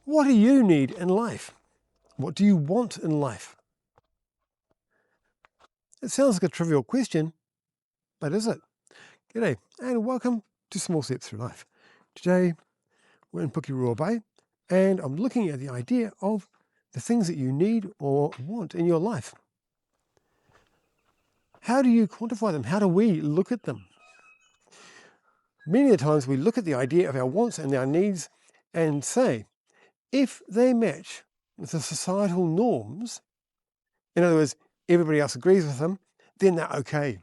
What do you need in life? What do you want in life? It sounds like a trivial question, but is it? G'day, and welcome to Small Steps Through Life. Today, we're in Pukerua Bay, and I'm looking at the idea of the things that you need or want in your life. How do you quantify them? How do we look at them? Many of the times we look at the idea of our wants and our needs and say, if they match with the societal norms, in other words, everybody else agrees with them, then they're okay.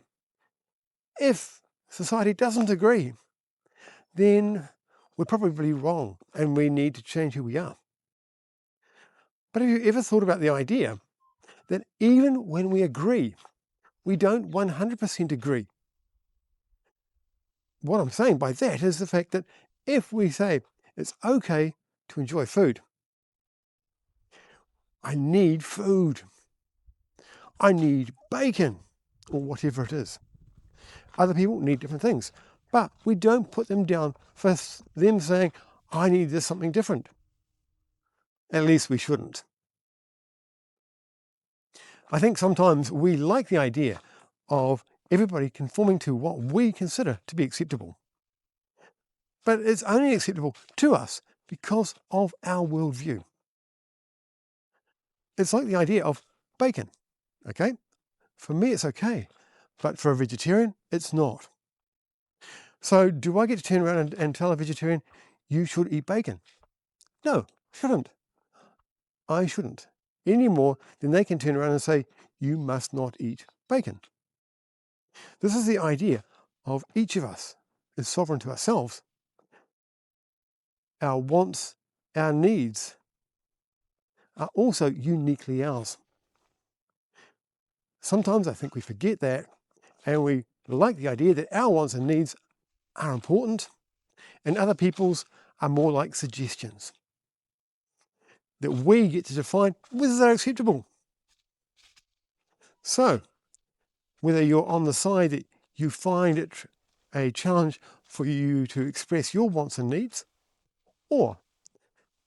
If society doesn't agree, then we're probably wrong and we need to change who we are. But have you ever thought about the idea that even when we agree, we don't 100% agree? What I'm saying by that is the fact that if we say it's okay to enjoy food, I need food, I need bacon, or whatever it is. Other people need different things, but we don't put them down for them saying, I need this something different. At least we shouldn't. I think sometimes we like the idea of everybody conforming to what we consider to be acceptable. But it's only acceptable to us because of our worldview. It's like the idea of bacon, okay? For me, it's okay, but for a vegetarian, it's not. So do I get to turn around and tell a vegetarian, you should eat bacon? No, shouldn't. I shouldn't. Any more than they can turn around and say, you must not eat bacon. This is the idea of each of us is sovereign to ourselves. Our wants, our needs are also uniquely ours. Sometimes I think we forget that, and we like the idea that our wants and needs are important and other people's are more like suggestions that we get to define whether they're acceptable. So, whether you're on the side that you find it a challenge for you to express your wants and needs, or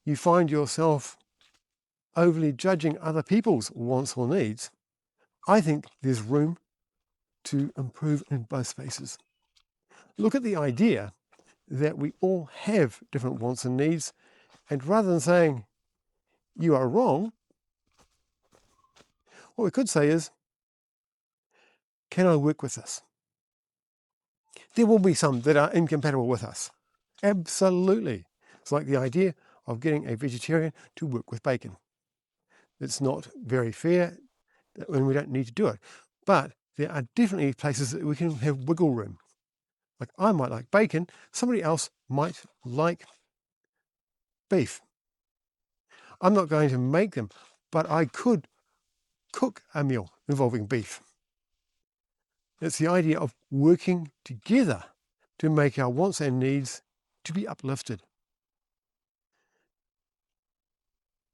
you find yourself overly judging other people's wants or needs, I think there's room to improve in both spaces. Look at the idea that we all have different wants and needs, and rather than saying, you are wrong, what we could say is, can I work with this? There will be some that are incompatible with us. Absolutely. It's like the idea of getting a vegetarian to work with bacon. It's not very fair when we don't need to do it. But there are definitely places that we can have wiggle room. Like I might like bacon, somebody else might like beef. I'm not going to make them, but I could cook a meal involving beef. It's the idea of working together to make our wants and needs to be uplifted.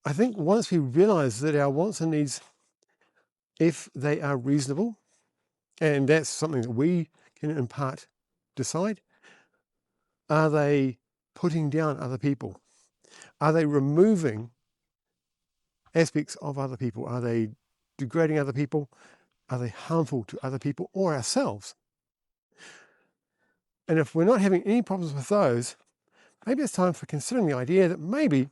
I think once we realize that our wants and needs, if they are reasonable, and that's something that we can in part decide, are they putting down other people? Are they removing aspects of other people? Are they degrading other people? Are they harmful to other people or ourselves? And if we're not having any problems with those, maybe it's time for considering the idea that maybe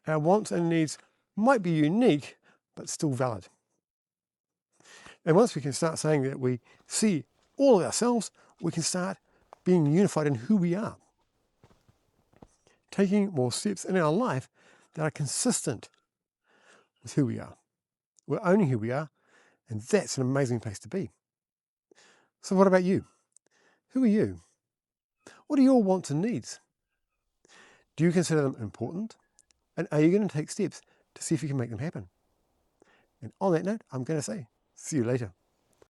our wants and needs might be unique, but still valid. And once we can start saying that we see all of ourselves, we can start being unified in who we are. Taking more steps in our life that are consistent with who we are. We're owning who we are, and that's an amazing place to be. So what about you? Who are you? What are your wants and needs? Do you consider them important? And are you going to take steps to see if you can make them happen? And on that note, I'm going to say, see you later.